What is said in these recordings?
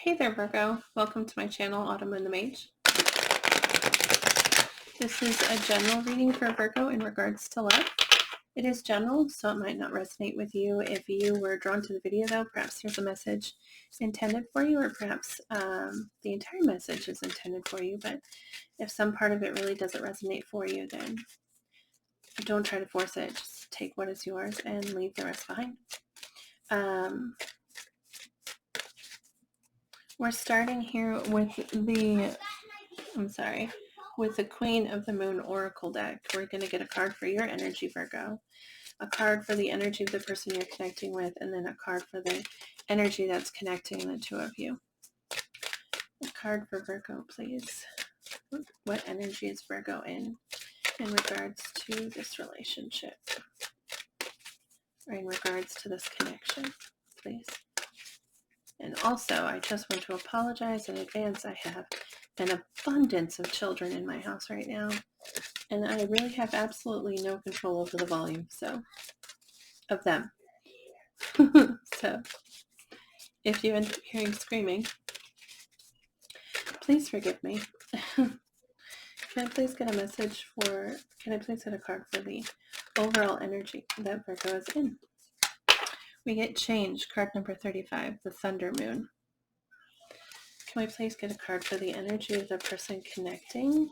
Hey there, Virgo. Welcome to my channel, Autumn and the Mage. This is a general reading for Virgo in regards to love. It is general, so it might not resonate with you. If you were drawn to the video, though, perhaps there's a message intended for you, or perhaps the entire message is intended for you. But if some part of it really doesn't resonate for you, then don't try to force it. Just take what is yours and leave the rest behind. We're starting here with the Queen of the Moon Oracle deck. We're going to get a card for your energy, Virgo, a card for the energy of the person you're connecting with, and then a card for the energy that's connecting the two of you. A card for Virgo, please. What energy is Virgo in regards to this relationship, or in regards to this connection, please? And also, I just want to apologize in advance. I have an abundance of children in my house right now, and I really have absolutely no control over the volume, of them. So, if you end up hearing screaming, please forgive me. Can I please get a card for the overall energy that Virgo is in? We get change, card number 35, the Thunder Moon. Can we please get a card for the energy of the person connecting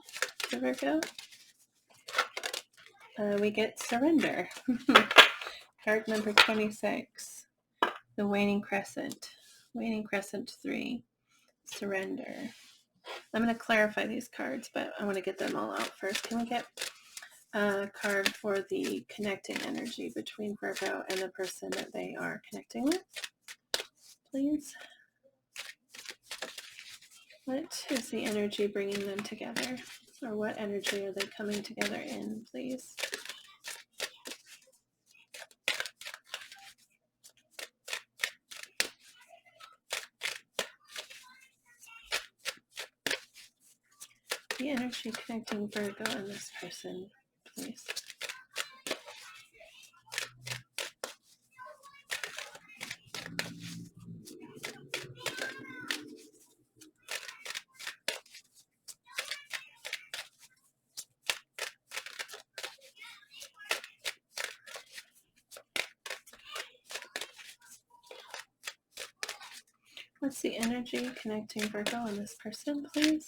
to Virgo? We get surrender. Card number 26, the Waning Crescent. Waning Crescent 3, surrender. I'm going to clarify these cards, but I want to get them all out first. Can we get a card for the connecting energy between Virgo and the person that they are connecting with, please? What is the energy bringing them together? Or what energy are they coming together in, please? The energy connecting Virgo and this person, please. What's the energy connecting Virgo and this person, please?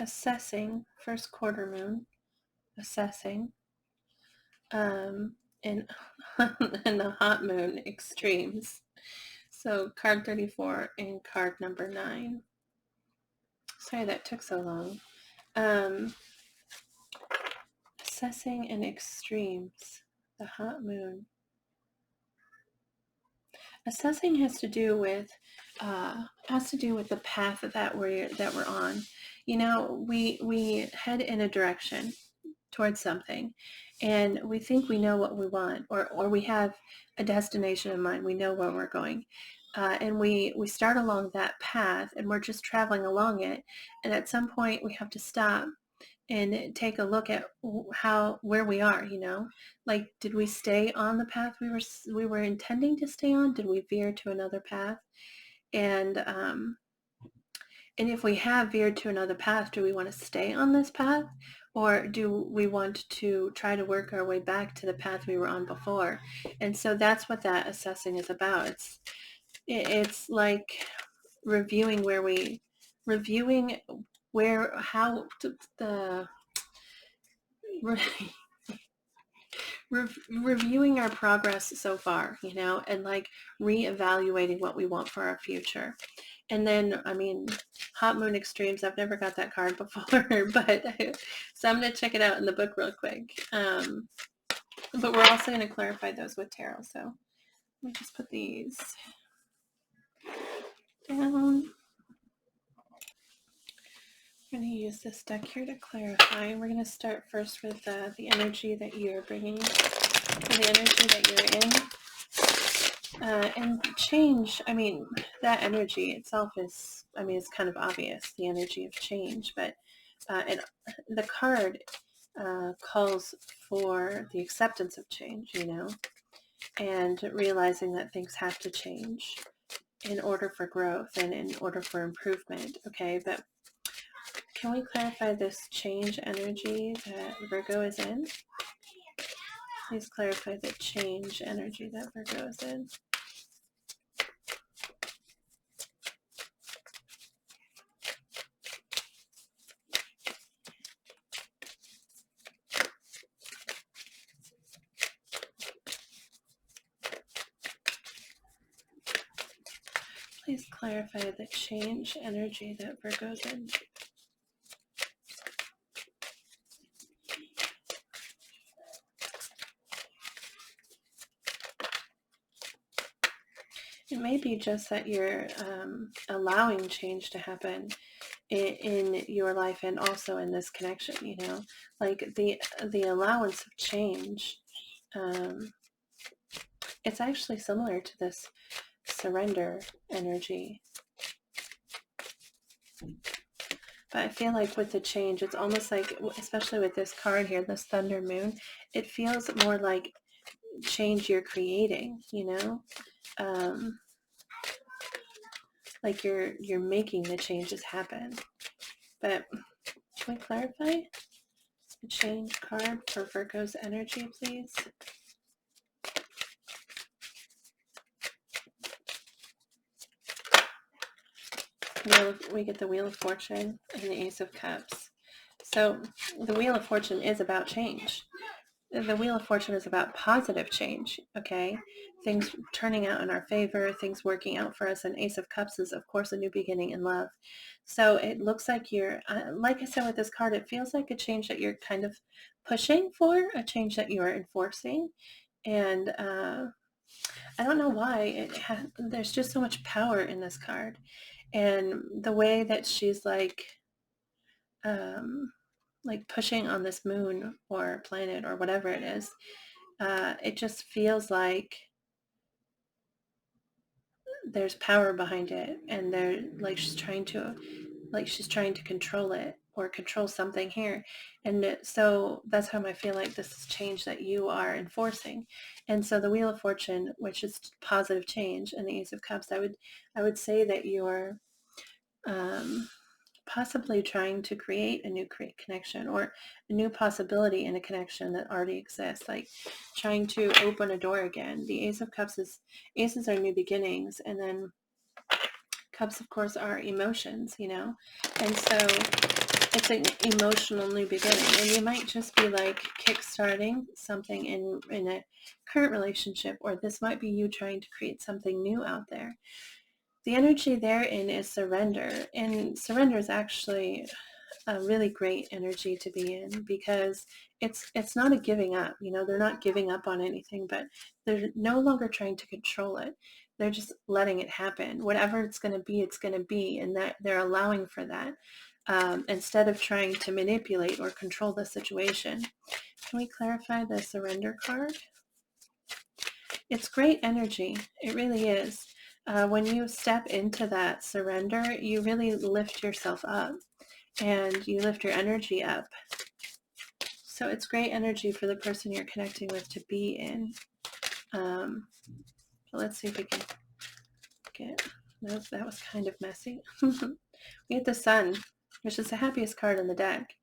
Assessing, first quarter moon, assessing, and the hot moon extremes. So card 34 and card number 9. Sorry that took so long. Assessing and extremes, the hot moon. Assessing has to do with the path that we're on. You know, we head in a direction towards something, and we think we know what we want, or we have a destination in mind. We know where we're going, and we start along that path, and we're just traveling along it. And at some point, we have to stop and take a look at where we are. You know, like, did we stay on the path we were intending to stay on? Did we veer to another path? And if we have veered to another path, do we want to stay on this path, or do we want to try to work our way back to the path we were on before? And so that's what that assessing is about. It's like reviewing reviewing our progress so far, you know, and like reevaluating what we want for our future. And then, I mean, Hot Moon Extremes. I've never got that card before, but so I'm going to check it out in the book real quick. But we're also going to clarify those with tarot. So let me just put these down. I'm going to use this deck here to clarify. We're going to start first with the energy that you're bringing, the energy that you're in. And change, I mean, that energy itself is, I mean, it's kind of obvious, the energy of change, but the card calls for the acceptance of change, you know, and realizing that things have to change in order for growth and in order for improvement, okay? But can we clarify this change energy that Virgo is in? Please clarify the change energy that Virgo is in. Please clarify the change energy that Virgo's in. It may be just that you're allowing change to happen in your life and also in this connection, you know, like the allowance of change. It's actually similar to this surrender energy. But I feel like with the change, it's almost like, especially with this card here, this Thunder Moon, it feels more like change you're creating, you know? Like you're making the changes happen. But can we clarify the change card for Virgo's energy, please? We get the Wheel of Fortune and the Ace of Cups. So the Wheel of Fortune is about change. The Wheel of Fortune is about positive change, okay? Things turning out in our favor, things working out for us. And Ace of Cups is, of course, a new beginning in love. So it looks like you're, like I said with this card, it feels like a change that you're kind of pushing for, a change that you are enforcing. And I don't know why. There's just so much power in this card. And the way that she's like pushing on this moon or planet or whatever it is, it just feels like there's power behind it, and they're like she's trying to control it or control something here. And so that's how I feel like this is change that you are enforcing. And so the Wheel of Fortune, which is positive change, and the Ace of Cups, I would say that you're possibly trying to create a new connection or a new possibility in a connection that already exists, like trying to open a door again. The Ace of Cups aces are new beginnings, and then cups, of course, are emotions, you know, and so it's an emotional new beginning, and you might just be like kickstarting something in a current relationship, or this might be you trying to create something new out there. The energy therein is surrender, and surrender is actually a really great energy to be in, because it's not a giving up, you know, they're not giving up on anything, but they're no longer trying to control it. They're just letting it happen. Whatever it's going to be, and that they're allowing for that, instead of trying to manipulate or control the situation. Can we clarify the surrender card? It's great energy. It really is. When you step into that surrender, you really lift yourself up and you lift your energy up. So it's great energy for the person you're connecting with to be in. But let's see if we can get, nope, that was kind of messy. We get the Sun, which is the happiest card in the deck.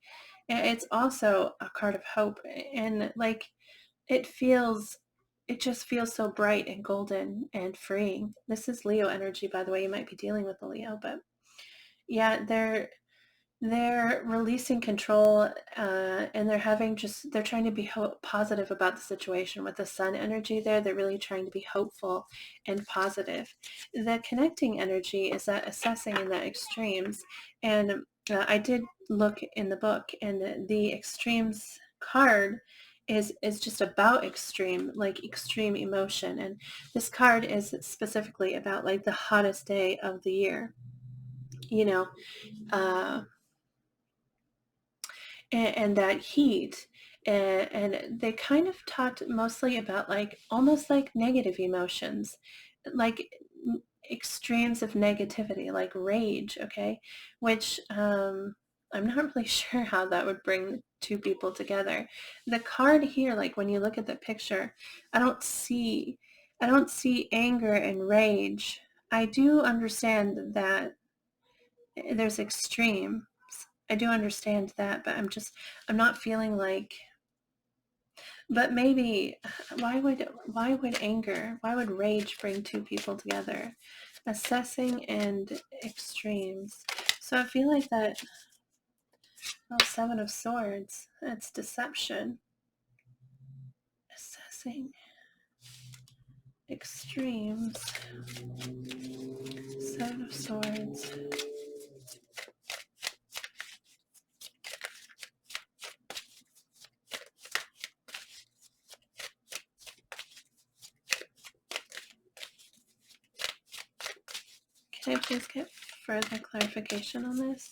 And it's also a card of hope, and like it just feels so bright and golden and freeing. This is Leo energy, by the way. You might be dealing with a Leo, but yeah, they're releasing control, and they're trying to be positive about the situation. With the sun energy there, they're really trying to be hopeful and positive. The connecting energy is that assessing in the extremes. And I did look in the book, and the extremes card is just about extreme, like extreme emotion. And this card is specifically about like the hottest day of the year, you know, uh, and that heat. And they kind of talked mostly about like almost like negative emotions, like extremes of negativity, like rage. Okay, which I'm not really sure how that would bring two people together. The card here, like when you look at the picture, i don't see I don't see anger and rage. I do understand that there's extremes. I do understand that, but I'm not feeling like, but maybe why would rage bring two people together? Assessing and extremes. So I feel like that, oh, Seven of Swords, that's deception. Assessing, extremes, Seven of Swords. Can I please get further clarification on this?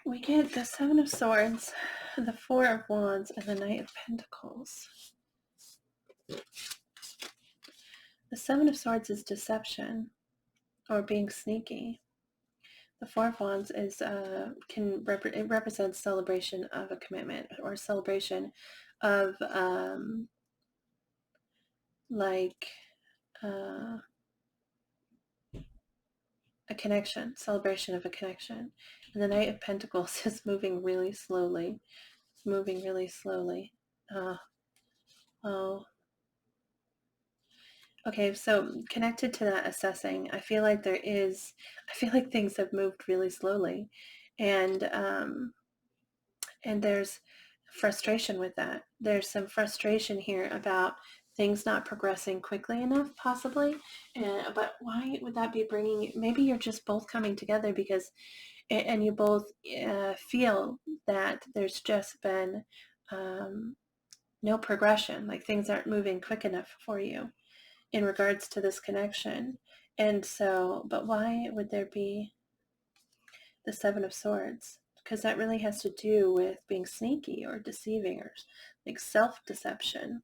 We get the Seven of Swords, the Four of Wands, and the Knight of Pentacles. The Seven of Swords is deception or being sneaky. The Four of Wands is it represents celebration of a commitment or celebration of like a connection, celebration of a connection. And the Knight of Pentacles is moving really slowly. It's moving really slowly. Oh. Okay, so connected to that assessing, I feel like things have moved really slowly, and there's frustration with that. There's some frustration here about things not progressing quickly enough, possibly. But why would that be bringing? Maybe you're just both coming together because, and you both feel that there's just been no progression, like things aren't moving quick enough for you in regards to this connection. And so, but why would there be the Seven of Swords? Because that really has to do with being sneaky or deceiving or like self-deception.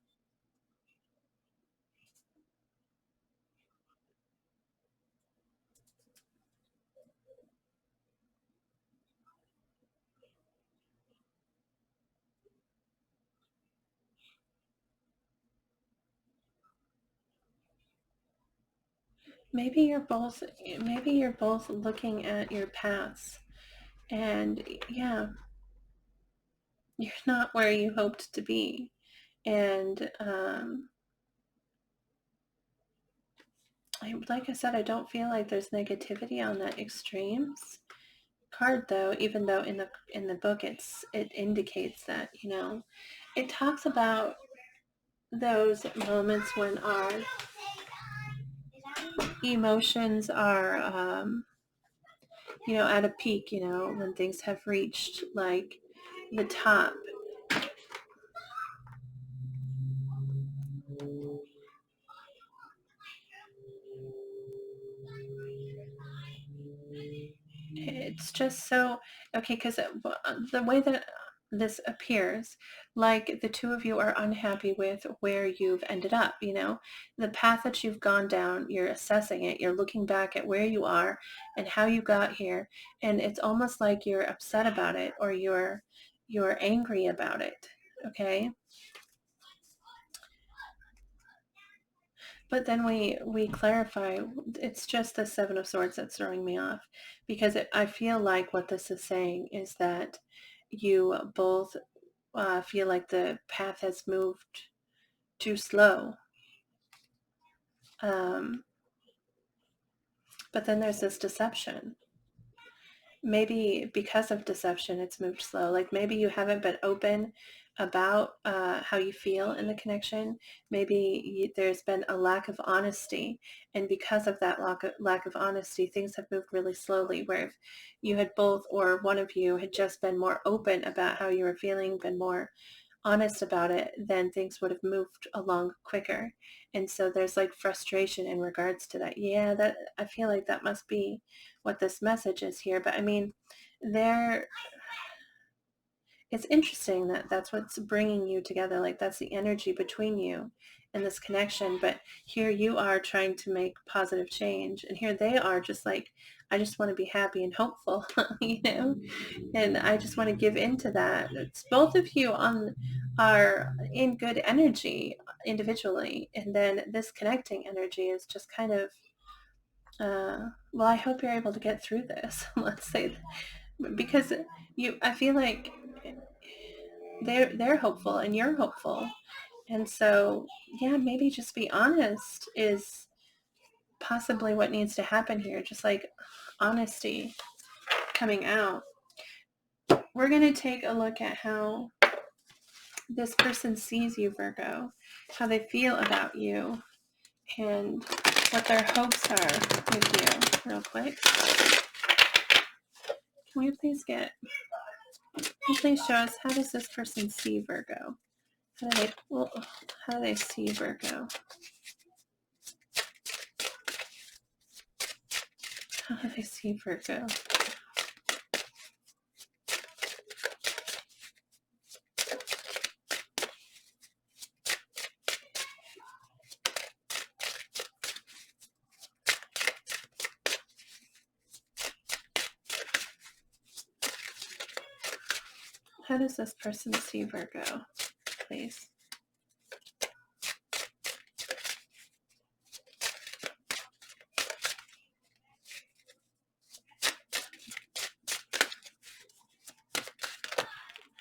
Maybe you're both looking at your paths, and yeah, you're not where you hoped to be. And like I said, I don't feel like there's negativity on that extremes card, though. Even though in the book it indicates that, it talks about those moments when our emotions are at a peak, when things have reached like the top. It's just so okay, because the way that this appears, like the two of you are unhappy with where you've ended up. The path that you've gone down, you're assessing it, you're looking back at where you are and how you got here, and it's almost like you're upset about it, or you're angry about it. Okay. But then we clarify, it's just the Seven of Swords that's throwing me off, because I feel like what this is saying is that you both feel like the path has moved too slow. Um, But then there's this deception. Maybe because of deception, it's moved slow. Like maybe you haven't been open about how you feel in the connection. Maybe there's been a lack of honesty. And because of that lack of honesty, things have moved really slowly, where if you had both or one of you had just been more open about how you were feeling, been more honest about it, then things would have moved along quicker. And so there's like frustration in regards to that. Yeah, that I feel like that must be what this message is here. But I mean, there, it's interesting that that's what's bringing you together. Like that's the energy between you and this connection. But here you are trying to make positive change, and here they are just like, I just want to be happy and hopeful, you know, and I just want to give into that. It's both of you are in good energy individually, and then this connecting energy is just kind of well, I hope you're able to get through this. Let's say, because I feel like they're hopeful and you're hopeful, and so yeah, maybe just be honest is possibly what needs to happen here. Just like honesty coming out. We're going to take a look at how this person sees you, Virgo, how they feel about you, and what their hopes are with you, real quick. Can we please please show us, how does this person see Virgo? How do they see Virgo? How do they see Virgo? How does this person see Virgo, please?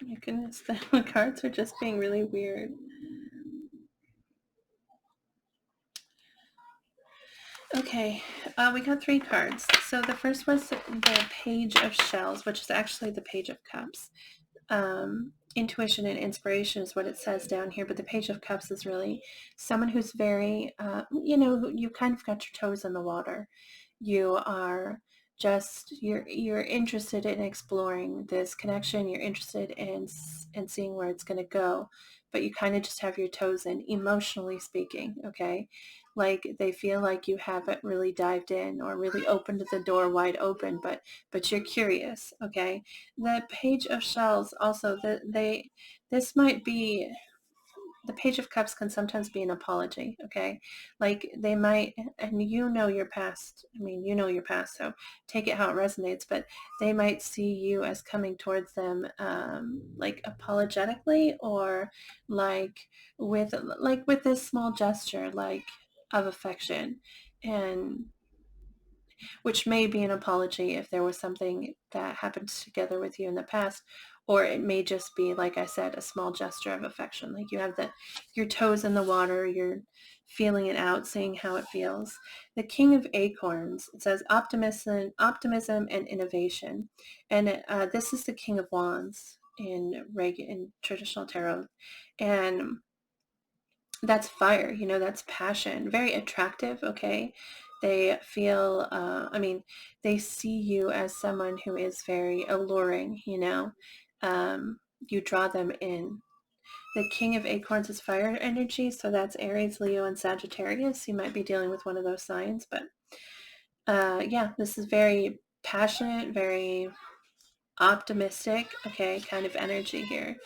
Oh my goodness, the cards are just being really weird. Okay, we got 3 cards. So the first was the Page of Shells, which is actually the Page of Cups. Intuition and inspiration is what it says down here, but the Page of Cups is really someone who's very, you kind of got your toes in the water. You are just, you're interested in exploring this connection. You're interested in seeing where it's going to go, but you kind of just have your toes in, emotionally speaking, okay? Like they feel like you haven't really dived in or really opened the door wide open, but you're curious, okay? The Page of Shells also, this might be, the Page of Cups can sometimes be an apology, okay? Like they might, and you know your past, your past, so take it how it resonates, but they might see you as coming towards them like apologetically, or like with this small gesture, like of affection, and which may be an apology if there was something that happened together with you in the past, or it may just be, like I said, a small gesture of affection. Like you have your toes in the water, you're feeling it out, seeing how it feels. The King of Acorns, it says optimism and innovation. And this is the King of Wands in traditional tarot. And that's fire, that's passion, very attractive, okay? They feel, they see you as someone who is very alluring, you draw them in. The King of Acorns is fire energy, so that's Aries, Leo, and Sagittarius. You might be dealing with one of those signs, but yeah, this is very passionate, very optimistic, okay, kind of energy here.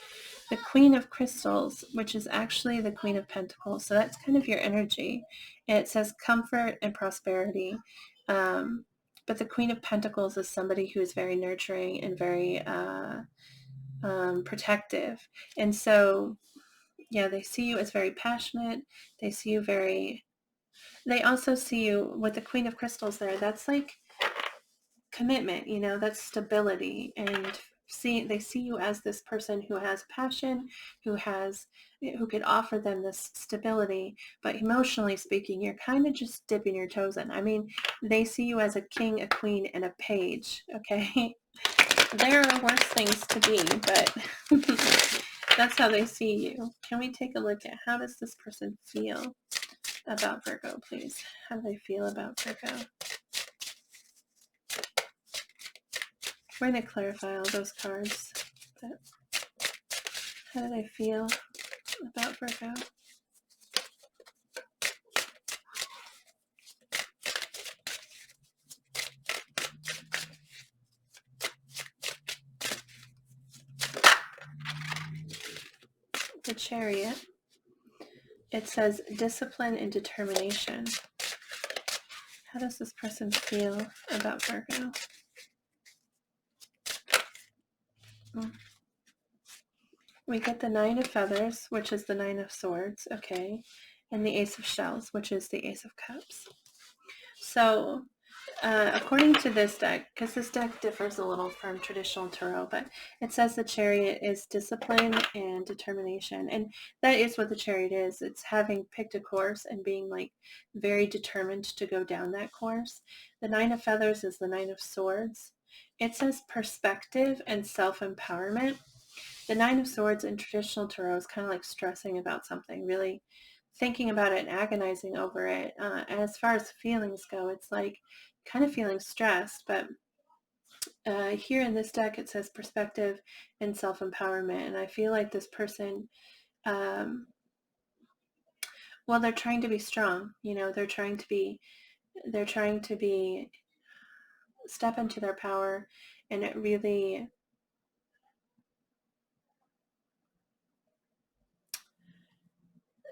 The Queen of Crystals, which is actually the Queen of Pentacles. So that's kind of your energy. And it says comfort and prosperity. But the Queen of Pentacles is somebody who is very nurturing and very protective. And so, yeah, they see you as very passionate. They see you they also see you with the Queen of Crystals there. That's like commitment, that's stability and they see you as this person who has passion, who could offer them this stability, but emotionally speaking, you're kind of just dipping your toes in. I mean, they see you as a king, a queen, and a page, okay? There are worse things to be, but that's how they see you. Can we take a look at how does this person feel about Virgo, please? How do they feel about Virgo? We're going to clarify all those cards. But how do they feel about Virgo? The Chariot. It says discipline and determination. How does this person feel about Virgo? We get the Nine of Feathers, which is the Nine of Swords, okay, and the Ace of Shells, which is the Ace of Cups. So according to this deck, because this deck differs a little from traditional tarot, but it says the Chariot is discipline and determination. And that is what the Chariot is. It's having picked a course and being like very determined to go down that course. The Nine of Feathers is the Nine of Swords. It says perspective and self-empowerment. The Nine of Swords in traditional tarot is kind of like stressing about something, really thinking about it and agonizing over it. And as far as feelings go, it's like kind of feeling stressed, but here in this deck it says perspective and self-empowerment, and I feel like this person, well, they're trying to be strong, they're trying to be step into their power, and it really,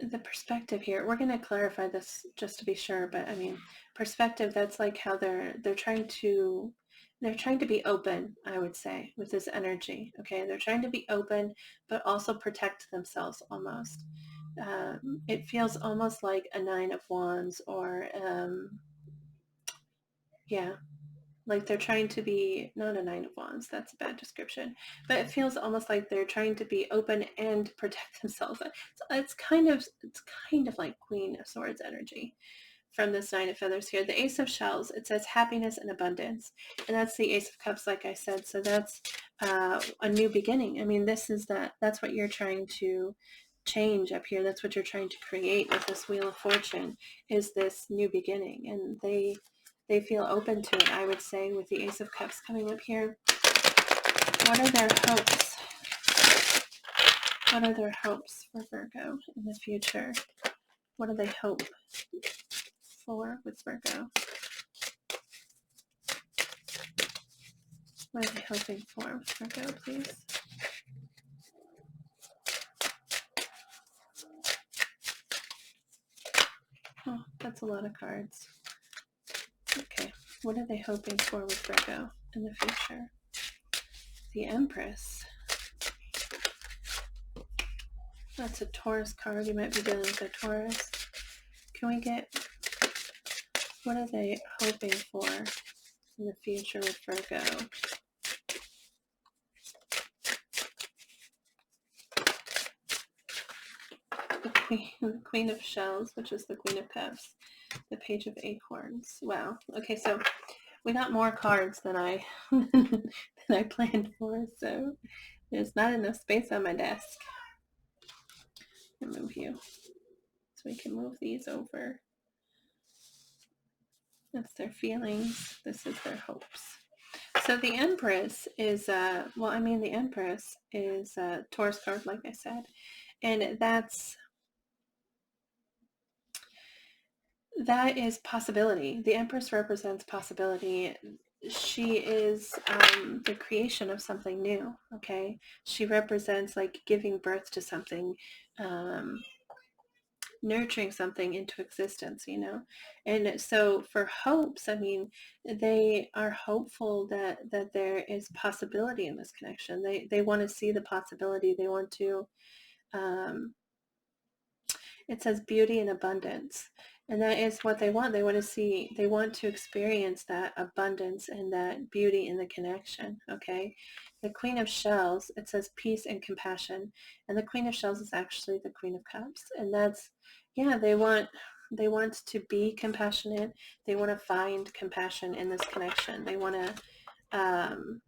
the perspective here, we're going to clarify this just to be sure, but I mean, perspective, that's like how they're trying to be open, I would say, with this energy. Okay, they're trying to be open, but also protect themselves almost. It feels almost like a Nine of Wands, or yeah, like they're trying to be, not a Nine of Wands, that's a bad description, but it feels almost like they're trying to be open and protect themselves. So it's kind of like Queen of Swords energy from this Nine of Feathers here. The Ace of Shells, it says happiness and abundance, and that's the Ace of Cups, like I said. So that's a new beginning. I mean, that's what you're trying to change up here. That's what you're trying to create with this Wheel of Fortune, is this new beginning, and they feel open to it, I would say, with the Ace of Cups coming up here. What are their hopes? What are their hopes for Virgo in the future? What do they hope for with Virgo? What are they hoping for with Virgo, please? Oh, that's a lot of cards. Okay, what are they hoping for with Virgo in the future? The Empress. That's a Taurus card. You might be dealing with a Taurus. Can we get, what are they hoping for in the future with Virgo? The Queen of Shells, which is the Queen of Cups. The Page of Acorns. Wow. Okay, so we got more cards than I than I planned for, so there's not enough space on my desk. I'll move you so we can move these over. That's their feelings. This is their hopes. So the Empress is, the Empress is a Taurus card, like I said, and that is possibility. The Empress represents possibility. She is the creation of something new, okay? She represents like giving birth to something, nurturing something into existence, And so for hopes, I mean, they are hopeful that there is possibility in this connection. They want to see the possibility. They want to, it says beauty and abundance. And that is what they want. They want to experience that abundance and that beauty in the connection. Okay. The Queen of Shells, it says peace and compassion. And the Queen of Shells is actually the Queen of Cups. And that's, yeah, they want to be compassionate. They want to find compassion in this connection. Um,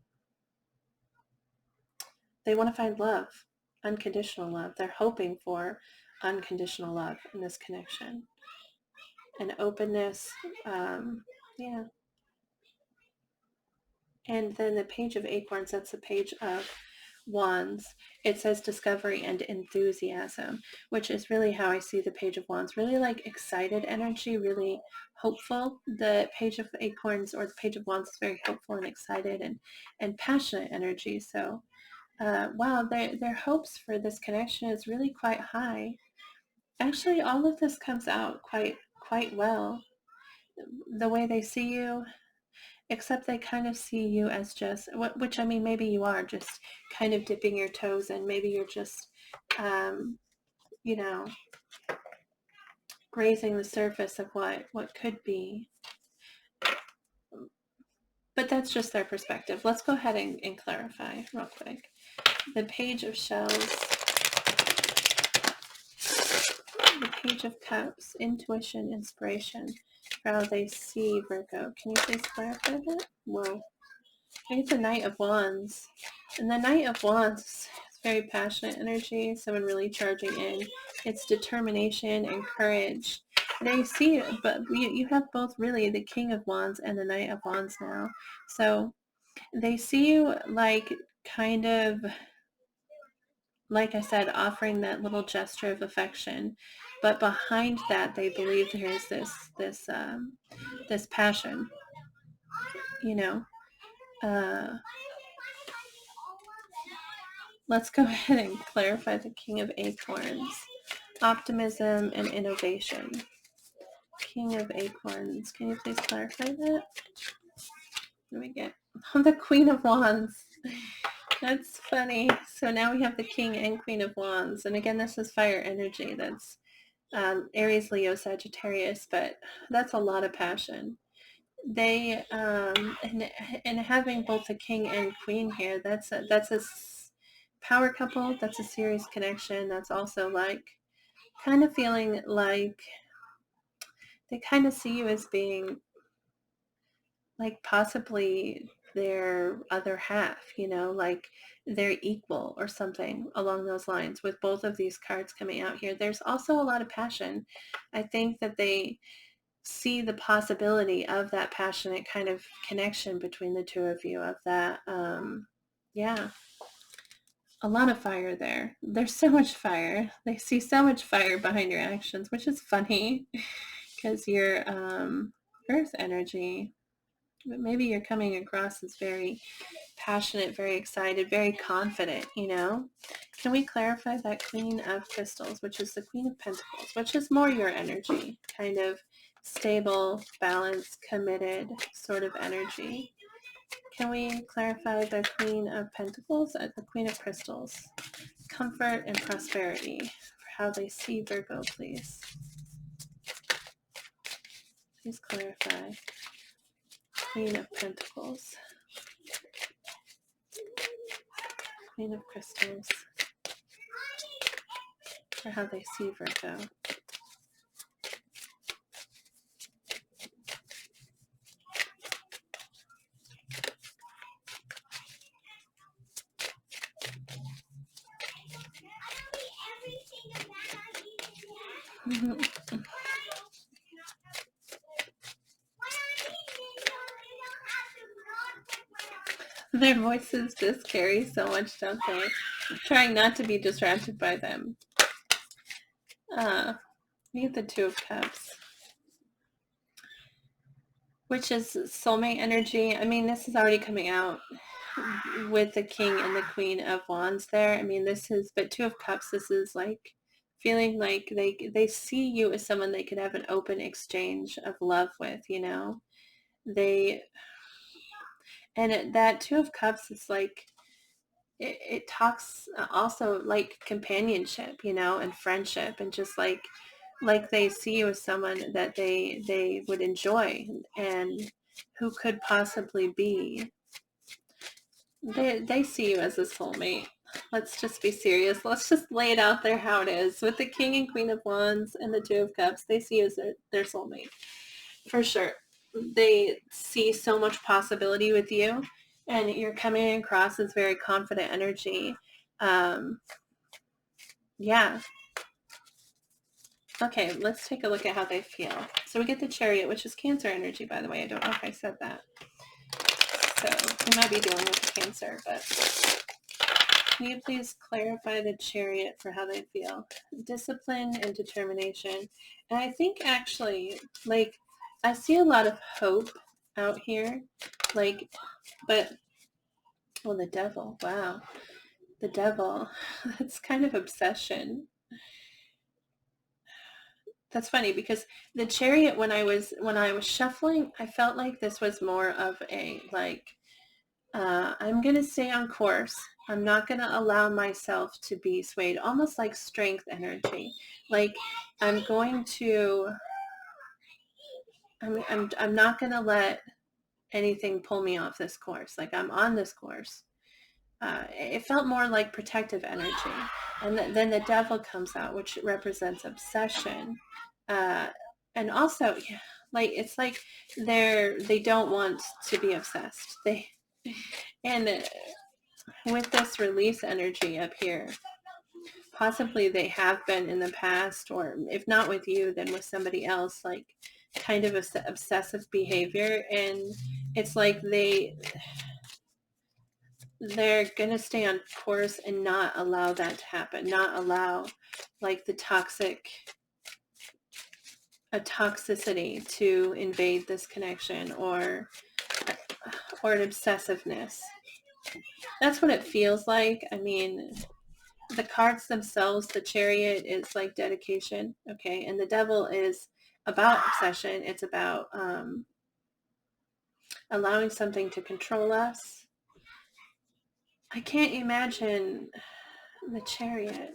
they want to find love, unconditional love. They're hoping for unconditional love in this connection. And openness. Yeah. And then the Page of Acorns, that's the Page of Wands. It says discovery and enthusiasm, which is really how I see the Page of Wands. Really like excited energy, really hopeful. The Page of Acorns or the Page of Wands is very hopeful and excited and passionate energy. So, wow, their hopes for this connection is really quite high. Actually, all of this comes out quite well. The way they see you, except they kind of see you as just, which I mean, maybe you are just kind of dipping your toes in. Maybe you're just, you know, grazing the surface of what could be. But that's just their perspective. Let's go ahead and clarify real quick. The Page of Shells, the Page of Cups, intuition, inspiration, for how they see Virgo. Can you please clarify that? Whoa. It's the Knight of Wands. And the Knight of Wands is very passionate energy, someone really charging in. It's determination and courage. They see it, but you have both really, the King of Wands and the Knight of Wands now. So they see you like kind of, like I said, offering that little gesture of affection. But behind that, they believe there's this passion, you know. Let's go ahead and clarify the King of Acorns. Optimism and innovation. King of Acorns. Can you please clarify that? Let me get the Queen of Wands. That's funny. So now we have the King and Queen of Wands. And again, this is fire energy. That's Aries, Leo, Sagittarius, but that's a lot of passion. They and having both the King and Queen here, that's a power couple. That's a serious connection. That's also like kind of feeling like they kind of see you as being like possibly their other half, like they're equal or something along those lines. With both of these cards coming out here, there's also a lot of passion. I think that they see the possibility of that passionate kind of connection between the two of you, of that, yeah, a lot of fire there. There's so much fire. They see so much fire behind your actions, which is funny because you're earth energy. But maybe you're coming across as very passionate, very excited, very confident, Can we clarify that Queen of Crystals, which is the Queen of Pentacles, which is more your energy, kind of stable, balanced, committed sort of energy? Can we clarify the Queen of Pentacles and the Queen of Crystals? Comfort and prosperity, for how they see Virgo, please. Please clarify. Queen of Pentacles. Queen of Crystals, for how they see Virgo. Their voices just carry so much, don't they? Trying not to be distracted by them. We get the Two of Cups, which is soulmate energy. I mean, this is already coming out with the King and the Queen of Wands there. I mean, but Two of Cups, this is like feeling like they see you as someone they could have an open exchange of love with, that Two of Cups is like, it talks also like companionship, and friendship, and just like like they see you as someone that they would enjoy and who could possibly be. They see you as a soulmate. Let's just be serious. Let's just lay it out there how it is. With the King and Queen of Wands and the Two of Cups, they see you as their soulmate. For sure. They see so much possibility with you, and you're coming across as very confident energy. Yeah. Okay, let's take a look at how they feel. So we get the Chariot, which is Cancer energy, by the way. I don't know if I said that. So we might be dealing with the Cancer, but can you please clarify the Chariot for how they feel? Discipline and determination. And I think actually, like, I see a lot of hope out here. Like, but, well, the Devil. Wow. The Devil. That's kind of obsession. That's funny because the Chariot, when I was shuffling, I felt like this was more of a, like, I'm going to stay on course. I'm not going to allow myself to be swayed, almost like strength energy. Like I'm not going to let anything pull me off this course. Like I'm on this course. It felt more like protective energy. And then the Devil comes out, which represents obsession. And also, yeah, like, it's like they don't want to be obsessed. And with this release energy up here, possibly they have been in the past, or if not with you, then with somebody else, like kind of obsessive behavior. And it's like they're going to stay on course and not allow that to happen, not allow like a toxicity to invade this connection, or an obsessiveness. That's what it feels like. I mean, the cards themselves, the Chariot is like dedication, okay, and the Devil is about obsession. It's about allowing something to control us. I can't imagine the Chariot.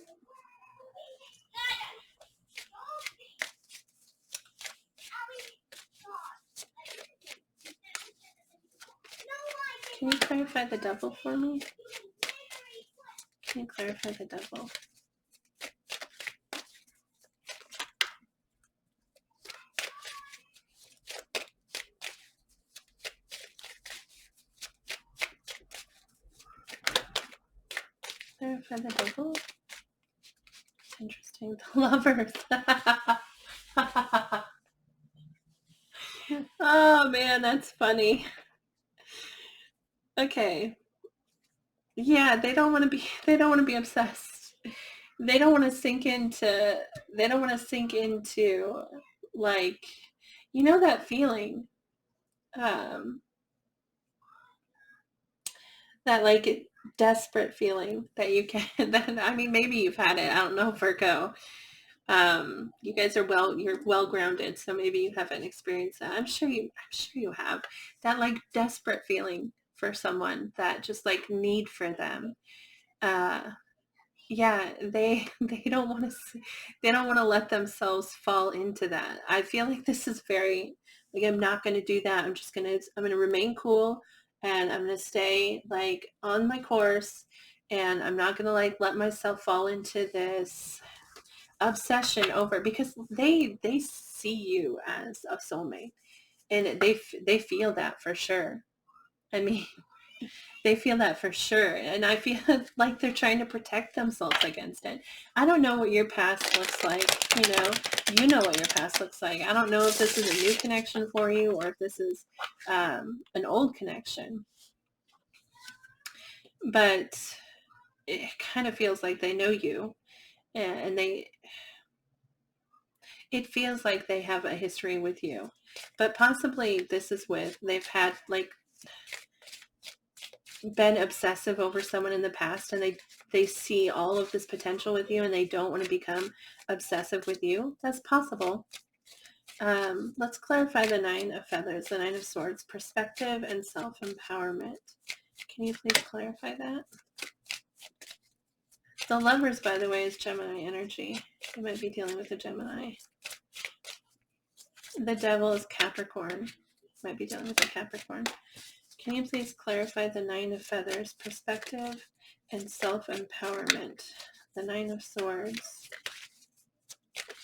Can you clarify the Devil for me? Can you clarify the Devil? Clarify the Devil? Interesting. The Lovers. Oh man, that's funny. Okay. Yeah, they don't want to be obsessed. They don't want to sink into like, you know, that feeling, um that like desperate feeling that you can that, I mean, maybe you've had it. I don't know, Virgo. You guys are you're well grounded, so maybe you haven't experienced that. I'm sure you have that like desperate feeling for someone, that just like need for them. Uh yeah, they don't want to let themselves fall into that. I feel like this is very, like, I'm not going to do that. I'm going to remain cool, and I'm going to stay like on my course, and I'm not going to like let myself fall into this obsession over, because they see you as a soulmate, and they feel that for sure. I mean, they feel that for sure. And I feel like they're trying to protect themselves against it. I don't know what your past looks like. You know what your past looks like. I don't know if this is a new connection for you, or if this is an old connection. But it kind of feels like they know you, and it feels like they have a history with you. But possibly this is they've had like been obsessive over someone in the past, and they see all of this potential with you, and they don't want to become obsessive with you. That's possible. Let's clarify the Nine of Feathers, the Nine of Swords, perspective and self-empowerment. Can you please clarify that? The Lovers, by the way, is Gemini energy. You might be dealing with a Gemini. The Devil is Capricorn. Might be dealing with a Capricorn. Can you please clarify the Nine of Feathers, perspective, and self-empowerment? The Nine of Swords.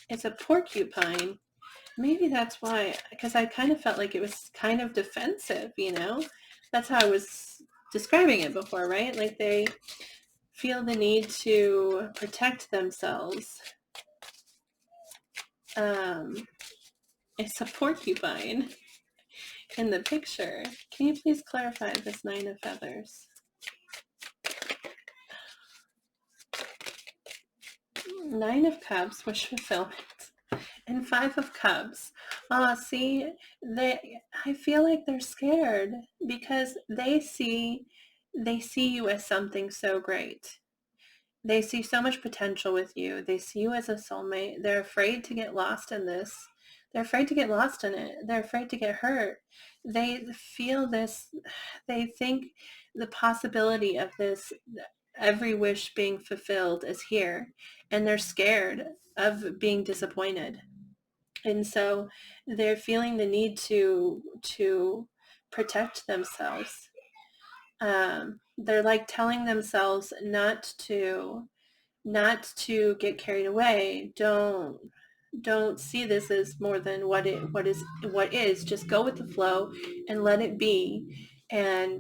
It's a porcupine. Maybe that's why, because I kind of felt like it was kind of defensive, you know? That's how I was describing it before, right? Like they feel the need to protect themselves. It's a porcupine in the picture. Can you please clarify this Nine of Feathers? Nine of Cups, wish fulfillment, and Five of Cups. See, I feel like they're scared because they see you as something so great. They see so much potential with you. They see you as a soulmate. They're afraid to get lost in this. They're afraid to get lost in it. They're afraid to get hurt. They feel this. They think the possibility of this, every wish being fulfilled, is here. And they're scared of being disappointed. And so they're feeling the need to protect themselves. They're like telling themselves not to get carried away. Don't see this as more than what is. Just go with the flow and let it be. And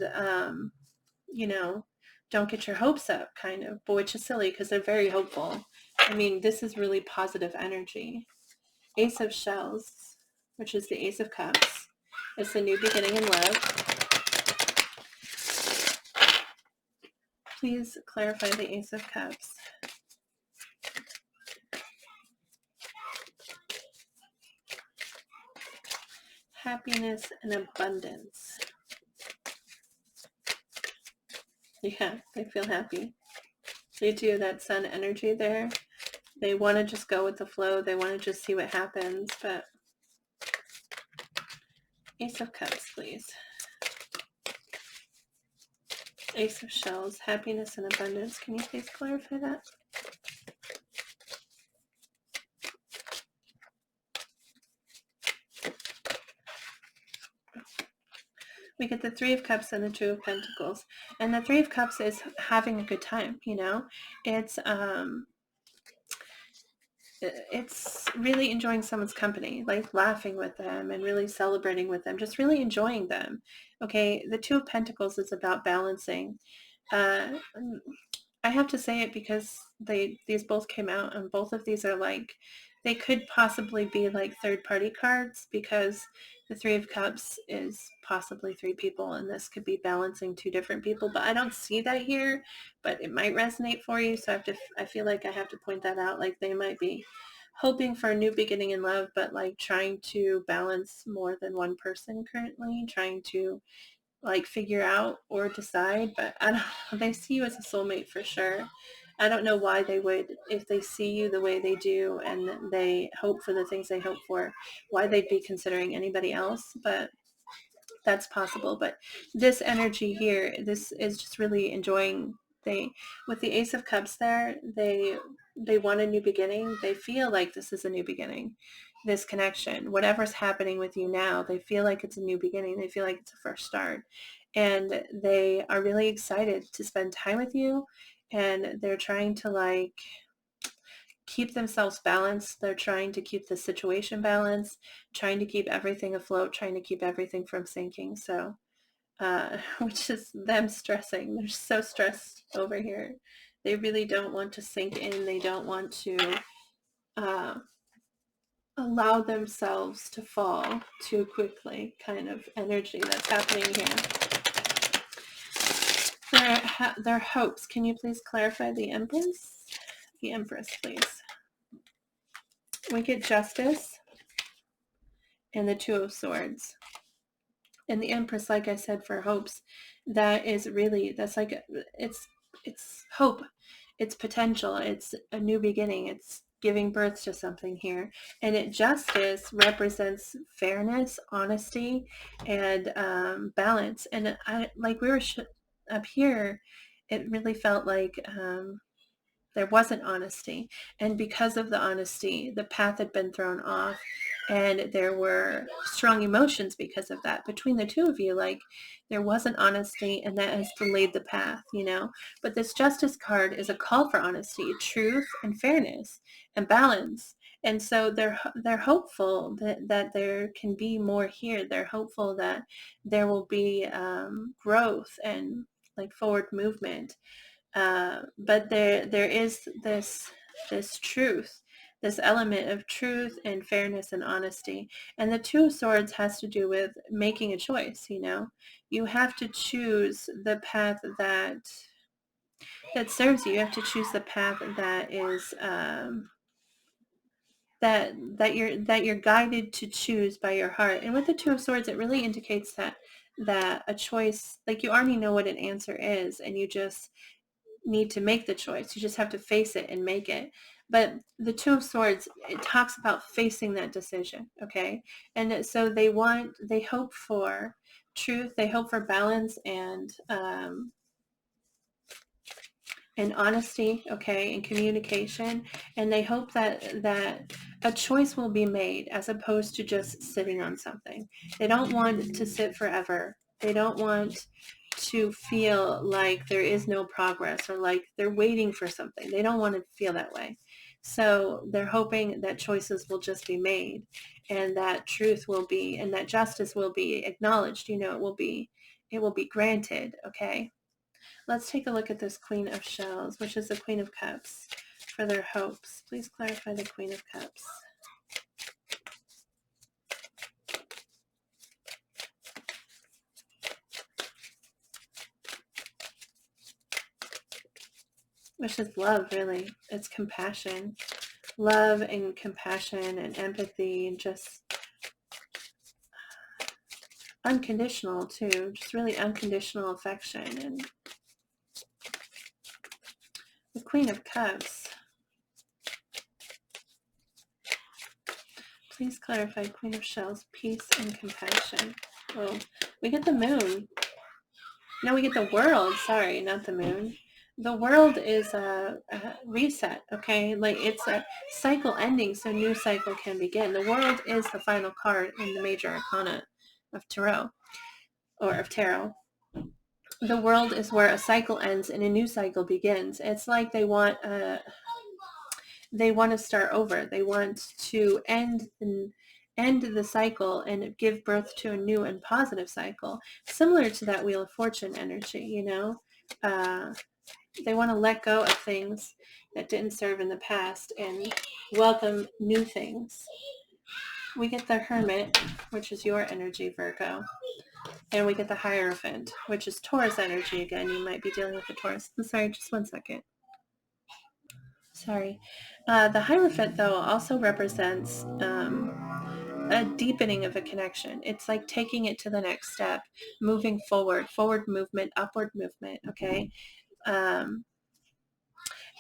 don't get your hopes up, kind of, but which is silly because they're very hopeful. I mean, this is really positive energy. Ace of Shells, which is the Ace of Cups. It's the new beginning in love. Please clarify the Ace of Cups. Happiness and abundance. Yeah, they feel happy. They do, that sun energy there. They want to just go with the flow. They want to just see what happens, but Ace of Cups, please. Ace of Shells, happiness and abundance. Can you please clarify that? We get the Three of Cups and the Two of Pentacles. And the Three of Cups is having a good time, you know? It's really enjoying someone's company, like laughing with them and really celebrating with them, just really enjoying them. Okay, the Two of Pentacles is about balancing. I have to say it because these both came out, and both of these are like, they could possibly be like third-party cards, because the Three of Cups is possibly three people, and this could be balancing two different people, but I don't see that here, but it might resonate for you, so I feel like I have to point that out. Like they might be hoping for a new beginning in love, but like trying to balance more than one person currently, trying to like figure out or decide, but I don't know, they see you as a soulmate for sure. I don't know why they would, if they see you the way they do and they hope for the things they hope for, why they'd be considering anybody else, but that's possible. But this energy here, this is just really enjoying. With the Ace of Cups there, they want a new beginning. They feel like this is a new beginning, this connection, whatever's happening with you now, they feel like it's a new beginning. They feel like it's a fresh start, and they are really excited to spend time with you, and they're trying to like keep themselves balanced. They're trying to keep the situation balanced, trying to keep everything afloat, trying to keep everything from sinking. So which is them stressing. They're so stressed over here. They really don't want to sink in. They don't want to allow themselves to fall too quickly, kind of energy that's happening here. Their hopes. Can you please clarify the Empress? The Empress, please. We get Justice and the Two of Swords. And the Empress, like I said, for hopes, that's like, it's hope, it's potential, it's a new beginning, it's giving birth to something here. And Justice represents fairness, honesty, and balance. And like we were up here, it really felt like There wasn't honesty. And because of the honesty, the path had been thrown off, and there were strong emotions because of that between the two of you. Like, there wasn't honesty, and that has delayed the path, you know. But this Justice card is a call for honesty, truth, and fairness, and balance. And so they're hopeful that there can be more here. They're hopeful that there will be growth and like forward movement. But there is this truth, this element of truth and fairness and honesty. And the Two of Swords has to do with making a choice. You know, you have to choose the path that serves you. You have to choose the path that is that you're guided to choose by your heart. And with the Two of Swords, it really indicates that a choice, like, you already know what an answer is, and you just need to make the choice. You just have to face it and make it. But the Two of Swords, it talks about facing that decision, okay? And so they hope for truth, they hope for balance and honesty, okay, and communication. And they hope that a choice will be made as opposed to just sitting on something. They don't want to sit forever. They don't want to feel like there is no progress or like they're waiting for something. They don't want to feel that way. So they're hoping that choices will just be made, and that truth will be, and that justice will be acknowledged. You know, it will be granted, okay? Let's take a look at this Queen of Shells, which is the Queen of Cups, for their hopes. Please clarify the Queen of Cups. Which is love, really. It's compassion. Love and compassion and empathy, and just unconditional too. Just really unconditional affection. And the Queen of Cups. Please clarify Queen of Shells, peace and compassion. Oh, we get the moon. No, we get the world. Sorry, not the moon. The world is a reset, okay? Like, it's a cycle ending, so new cycle can begin. The world is the final card in the major arcana of tarot, or of tarot. The world is where a cycle ends and a new cycle begins. It's like they want to start over. They want to end the cycle and give birth to a new and positive cycle, similar to that Wheel of Fortune energy, you know? They want to let go of things that didn't serve in the past and welcome new things. We get the Hermit, which is your energy, Virgo. And we get the Hierophant, which is Taurus energy again. You might be dealing with the Taurus. I'm sorry, just one second. Sorry. The Hierophant, though, also represents a deepening of a connection. It's like taking it to the next step, moving forward movement, upward movement, okay? And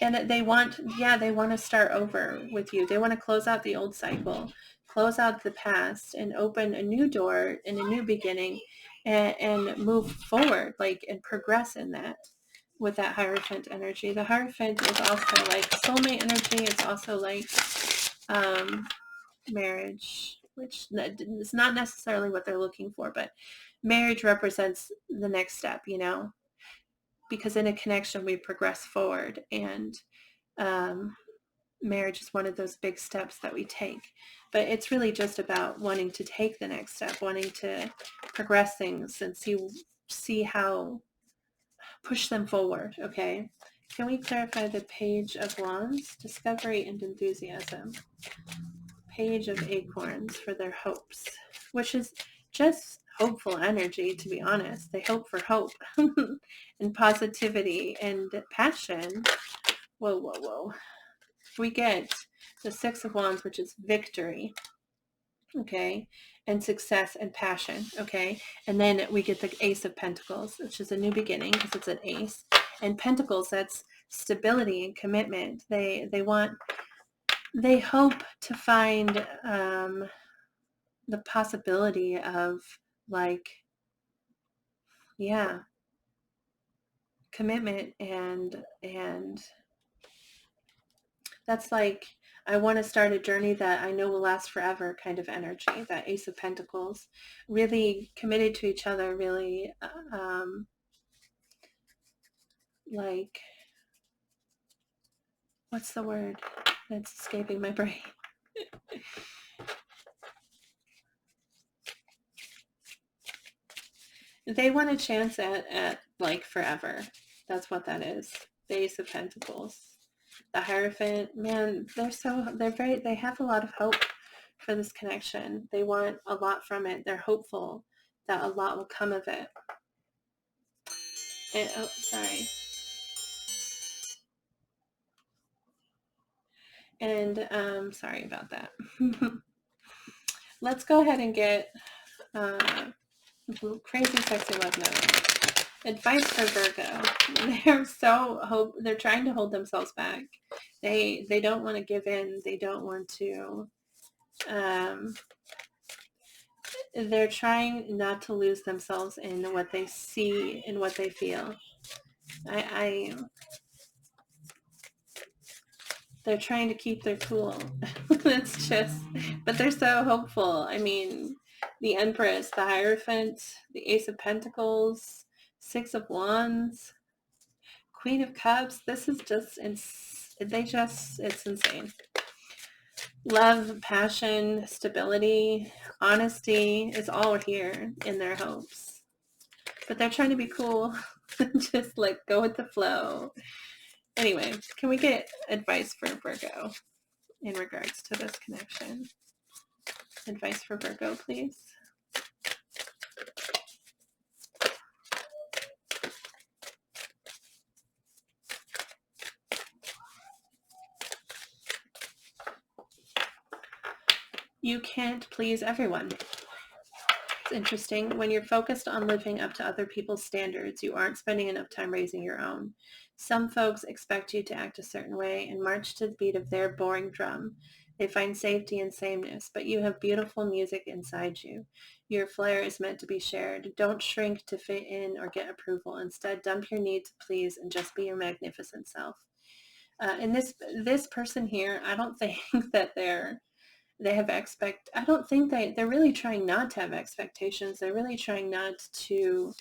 they want to start over with you. They want to close out the old cycle, close out the past, and open a new door and a new beginning, and move forward, like, and progress in that with that Hierophant energy. The Hierophant is also like soulmate energy. It's also like marriage, which is not necessarily what they're looking for, but marriage represents the next step, you know, because in a connection we progress forward, and marriage is one of those big steps that we take. But it's really just about wanting to take the next step, wanting to progress things and see how, push them forward, okay? Can we clarify the Page of Wands, discovery and enthusiasm? Page of Acorns for their hopes, which is just hopeful energy, to be honest. They hope for hope and positivity and passion. Whoa, whoa, whoa. We get the Six of Wands, which is victory, okay, and success and passion, okay? And then we get the Ace of Pentacles, which is a new beginning because it's an ace. And Pentacles, that's stability and commitment. They hope to find the possibility of, like, yeah, commitment and That's like, I want to start a journey that I know will last forever kind of energy, that Ace of Pentacles. Really committed to each other, really like, what's the word that's escaping my brain? They want a chance at like forever. That's what that is. The Ace of Pentacles. The Hierophant, man, they have a lot of hope for this connection. They want a lot from it. They're hopeful that a lot will come of it. And, oh, sorry. And sorry about that. Let's go ahead and get crazy sexy love note. Advice for Virgo. They're trying to hold themselves back. They don't want to give in. They don't want to they're trying not to lose themselves in what they see and what they feel. They're trying to keep their cool. It's just, but they're so hopeful. I mean, the Empress, the Hierophant, the Ace of Pentacles, Six of Wands, Queen of Cups. This is just, it's insane. Love, passion, stability, honesty is all here in their hopes. But they're trying to be cool. Just like go with the flow. Anyway, can we get advice for Virgo in regards to this connection? Advice for Virgo, please. You can't please everyone. It's interesting. When you're focused on living up to other people's standards, you aren't spending enough time raising your own. Some folks expect you to act a certain way and march to the beat of their boring drum. They find safety in sameness, but you have beautiful music inside you. Your flair is meant to be shared. Don't shrink to fit in or get approval. Instead, dump your need to please and just be your magnificent self. And this person here, I don't think that I don't think they're really trying not to have expectations. They're really trying not to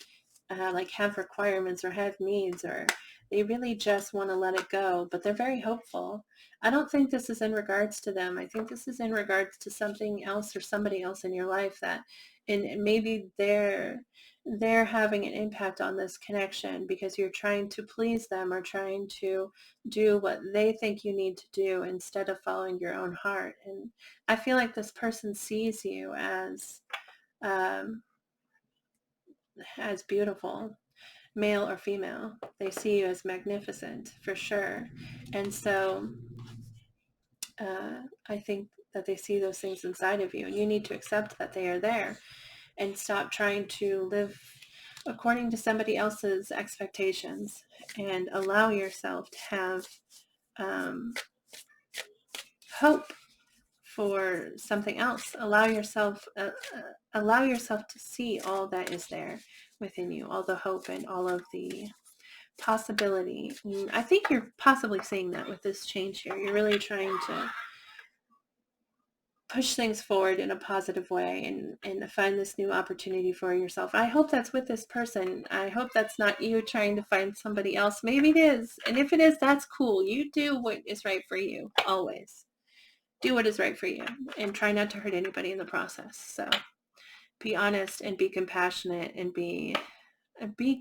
like have requirements or have needs, or they really just want to let it go, but they're very hopeful. I don't think this is in regards to them. I think this is in regards to something else or somebody else in your life that, and maybe they're having an impact on this connection because you're trying to please them or trying to do what they think you need to do instead of following your own heart. And I feel like this person sees you as beautiful, male or female. They see you as magnificent for sure. And so I think that they see those things inside of you, and you need to accept that they are there and stop trying to live according to somebody else's expectations and allow yourself to have hope for something else. Allow yourself to see all that is there within you, all the hope and all of the possibility. I think you're possibly seeing that with this change here. You're really trying to push things forward in a positive way and find this new opportunity for yourself. I hope that's with this person. I hope that's not you trying to find somebody else. Maybe it is. And if it is, that's cool. You do what is right for you. Always do what is right for you and try not to hurt anybody in the process. So be honest and be compassionate and be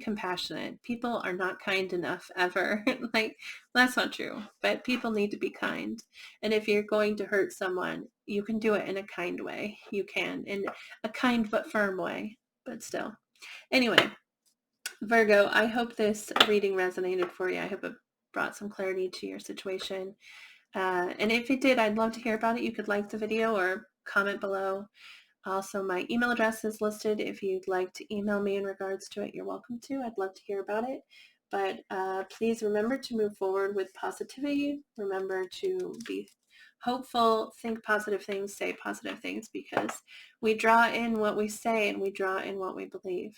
compassionate. People are not kind enough ever. Like, that's not true, but people need to be kind. And if you're going to hurt someone, you can do it in a kind way. You can, in a kind but firm way, but still. Anyway, Virgo, I hope this reading resonated for you. I hope it brought some clarity to your situation. And if it did, I'd love to hear about it. You could like the video or comment below. Also, my email address is listed. If you'd like to email me in regards to it, you're welcome to. I'd love to hear about it. But please remember to move forward with positivity. Remember to be hopeful, think positive things, say positive things, because we draw in what we say and we draw in what we believe.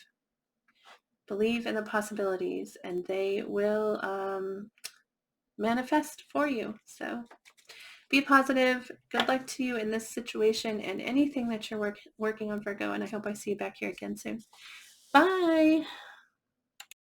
Believe in the possibilities and they will manifest for you. So be positive. Good luck to you in this situation and anything that you're working on, Virgo. And I hope I see you back here again soon. Bye.